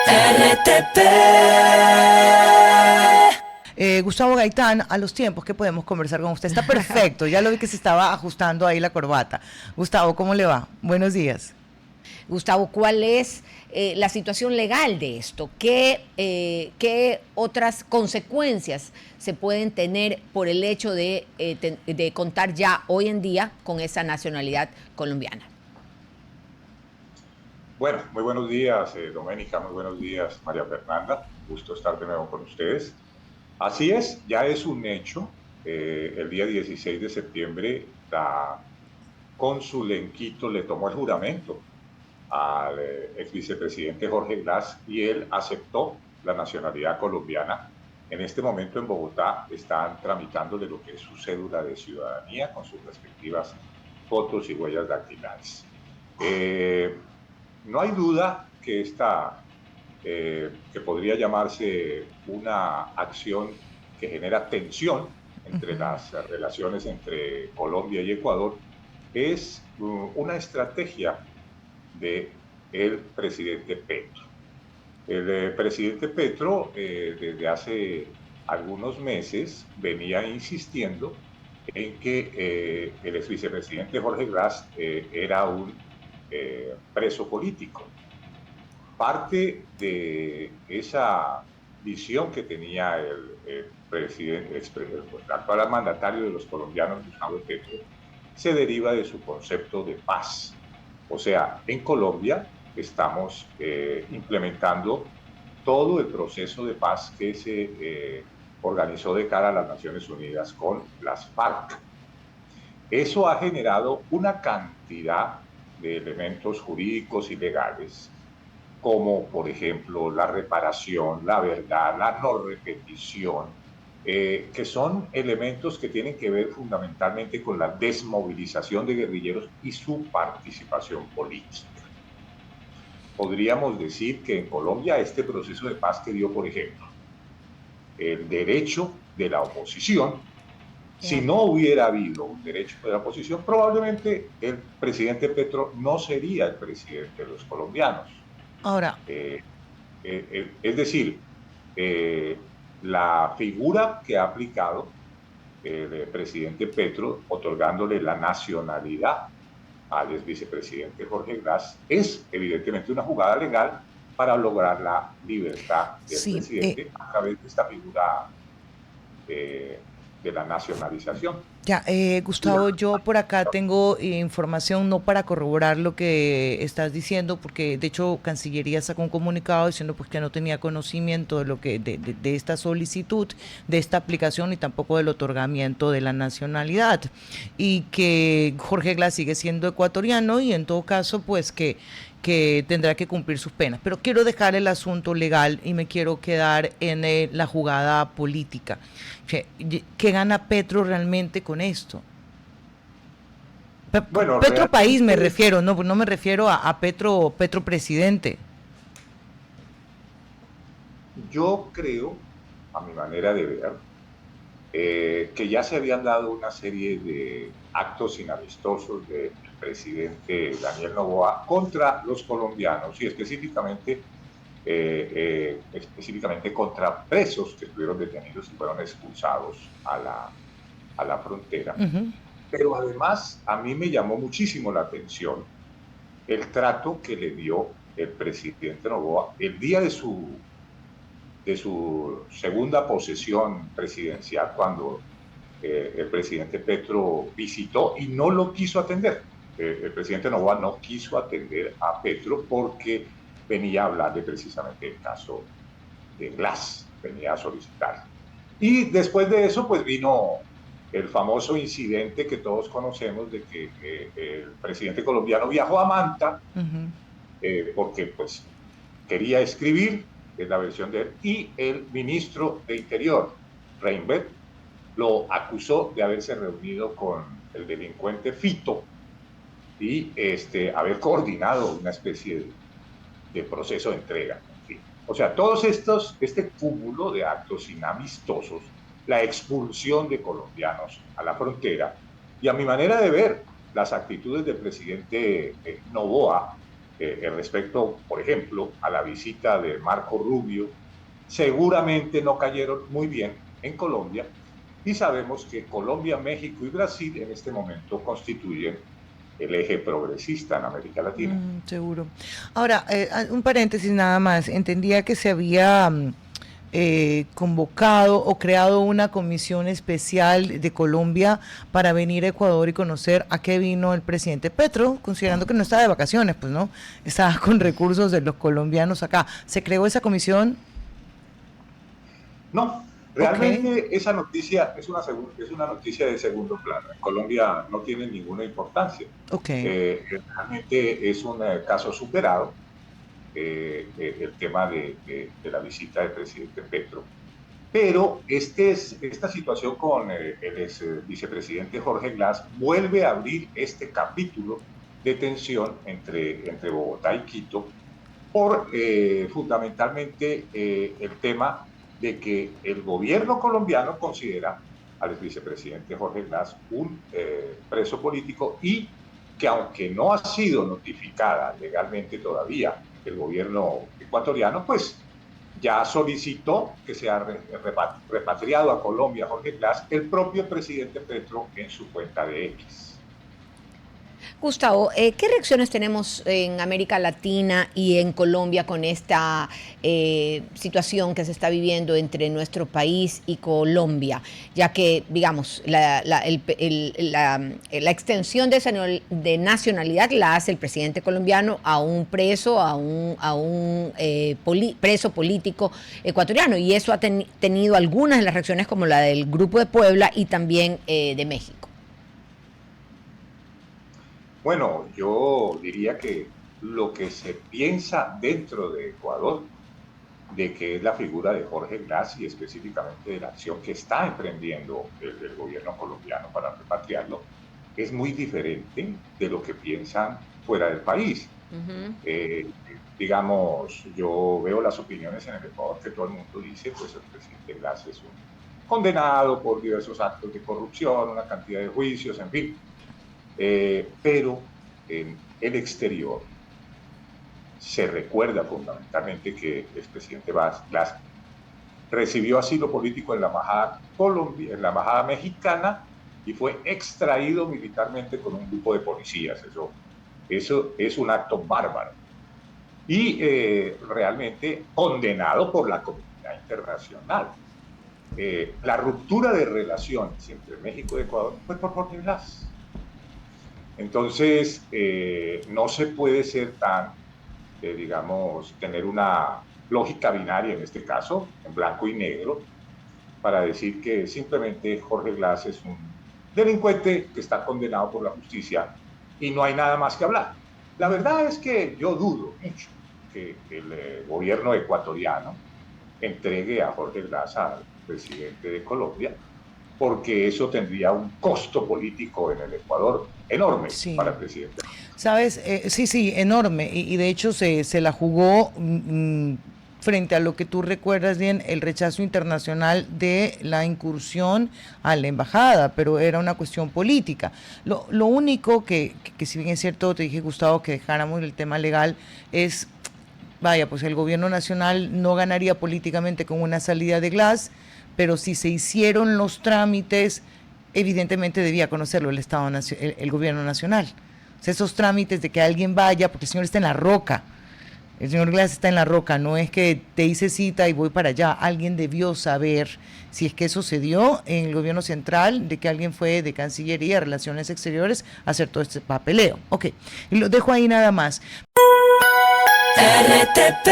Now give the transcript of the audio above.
RTP. Gustavo Gaitán, a los tiempos que podemos conversar con usted. Está perfecto, ya lo vi que se estaba ajustando ahí la corbata. Gustavo, ¿cómo le va? Buenos días. Gustavo, ¿cuál es la situación legal de esto? ¿Qué otras consecuencias se pueden tener por el hecho de contar ya hoy en día con esa nacionalidad colombiana? Bueno, muy buenos días, Doménica, muy buenos días, María Fernanda. Gusto estar de nuevo con ustedes. Así es, ya es un hecho. El día 16 de septiembre, la cónsul en Quito le tomó el juramento al ex vicepresidente Jorge Glass y él aceptó la nacionalidad colombiana. En este momento en Bogotá están tramitándole lo que es su cédula de ciudadanía con sus respectivas fotos y huellas dactilares. No hay duda que que podría llamarse una acción que genera tensión entre las relaciones entre Colombia y Ecuador, es una estrategia del presidente Petro. El presidente Petro desde hace algunos meses venía insistiendo en que el ex vicepresidente Jorge Glass era un preso político. Parte de esa visión que tenía el presidente, el actual mandatario de los colombianos, Gustavo Petro, se deriva de su concepto de paz. O sea, en Colombia estamos implementando todo el proceso de paz que se organizó de cara a las Naciones Unidas con las FARC. Eso ha generado una cantidad de elementos jurídicos y legales, como por ejemplo la reparación, la verdad, la no repetición, que son elementos que tienen que ver fundamentalmente con la desmovilización de guerrilleros y su participación política. Podríamos decir que en Colombia este proceso de paz que dio, por ejemplo, el derecho de la oposición. Si no hubiera habido un derecho de la oposición, probablemente el presidente Petro no sería el presidente de los colombianos. Ahora, Eh, es decir, eh, la figura que ha aplicado el presidente Petro, otorgándole la nacionalidad al ex vicepresidente Jorge Glass, es evidentemente una jugada legal para lograr la libertad del sí, presidente a través de esta figura de la nacionalización. ya, Gustavo, yo por acá tengo información no para corroborar lo que estás diciendo, porque de hecho Cancillería sacó un comunicado diciendo pues que no tenía conocimiento de lo que de esta solicitud, de esta aplicación y tampoco del otorgamiento de la nacionalidad, y que Jorge Glass sigue siendo ecuatoriano y en todo caso pues que tendrá que cumplir sus penas. Pero quiero dejar el asunto legal y me quiero quedar en la jugada política. ¿Qué gana Petro realmente con esto? Bueno, Petro país me realmente refiero, no me refiero a Petro presidente. yo creo, a mi manera de ver, que ya se habían dado una serie de actos inamistosos del presidente Daniel Noboa contra los colombianos y específicamente contra presos que estuvieron detenidos y fueron expulsados a la frontera. Ujú. Pero además a mí me llamó muchísimo la atención el trato que le dio el presidente Noboa el día de su segunda posesión presidencial, cuando el presidente Petro visitó y no lo quiso atender. El presidente Noboa no quiso atender a Petro porque venía a hablarle precisamente del caso de Glass, venía a solicitar. Y después de eso, pues vino el famoso incidente que todos conocemos de que el presidente colombiano viajó a Manta Uh-huh. porque pues quería escribir, es la versión de él, y el ministro de Interior, Reinberg, lo acusó de haberse reunido con el delincuente Fito y haber coordinado una especie de proceso de entrega. En fin. O sea, este cúmulo de actos inamistosos, la expulsión de colombianos a la frontera y a mi manera de ver, las actitudes del presidente Noboa respecto, por ejemplo, a la visita de Marco Rubio, seguramente no cayeron muy bien en Colombia, y sabemos que Colombia, México y Brasil en este momento constituyen el eje progresista en América Latina. Seguro. Ahora, un paréntesis nada más. Entendía que se había convocado o creado una comisión especial de Colombia para venir a Ecuador y conocer a qué vino el presidente Petro, considerando que no estaba de vacaciones, pues no, estaba con recursos de los colombianos acá. ¿Se creó esa comisión? No, Ok, realmente esa noticia es una noticia de segundo plano. En Colombia no tiene ninguna importancia. ok. Realmente es un caso superado, el tema de la visita del presidente Petro. Pero esta situación con el ex vicepresidente Jorge Glass vuelve a abrir este capítulo de tensión entre Bogotá y Quito por fundamentalmente el tema de que el gobierno colombiano considera al vicepresidente Jorge Glass un preso político, y que aunque no ha sido notificada legalmente todavía el gobierno ecuatoriano, pues ya solicitó que sea repatriado a Colombia Jorge Glass el propio presidente Petro en su cuenta de X. Gustavo, ¿qué reacciones tenemos en América Latina y en Colombia con esta situación que se está viviendo entre nuestro país y Colombia? Ya que, digamos, la extensión de nacionalidad la hace el presidente colombiano a un preso, preso político ecuatoriano, y eso ha tenido algunas de las reacciones como la del Grupo de Puebla y también de México. Bueno, yo diría que lo que se piensa dentro de Ecuador, de que es la figura de Jorge Glass y específicamente de la acción que está emprendiendo el gobierno colombiano para repatriarlo, es muy diferente de lo que piensan fuera del país. Uh-huh. Eh, digamos, yo veo las opiniones en el Ecuador que todo el mundo dice, pues el presidente Glass es un condenado por diversos actos de corrupción, una cantidad de juicios, en fin. Pero en el exterior se recuerda fundamentalmente que el expresidente Glass recibió asilo político en la embajada mexicana, y fue extraído militarmente con un grupo de policías. Eso es un acto bárbaro y realmente condenado por la comunidad internacional. La ruptura de relaciones entre México y Ecuador fue por Jorge Glass. Entonces, no se puede ser tan, digamos, tener una lógica binaria en este caso, en blanco y negro, para decir que simplemente Jorge Glass es un delincuente que está condenado por la justicia y no hay nada más que hablar. La verdad es que yo dudo mucho que el gobierno ecuatoriano entregue a Jorge Glass al presidente de Colombia, porque eso tendría un costo político en el Ecuador enorme para Sí. el presidente. ¿Sabes? Sí, enorme. Y de hecho se la jugó frente a lo que tú recuerdas bien, el rechazo internacional de la incursión a la embajada, pero era una cuestión política. Lo único que si bien es cierto, te dije, Gustavo, que dejáramos el tema legal, es, vaya, pues el gobierno nacional no ganaría políticamente con una salida de Glass, pero si se hicieron los trámites, evidentemente debía conocerlo el gobierno nacional. O sea, esos trámites de que alguien vaya, porque el señor está en la roca, el señor Glass está en la roca, no es que te hice cita y voy para allá. Alguien debió saber si es que eso se dio en el gobierno central, de que alguien fue de Cancillería, Relaciones Exteriores, a hacer todo este papeleo. Ok, y lo dejo ahí nada más. RTP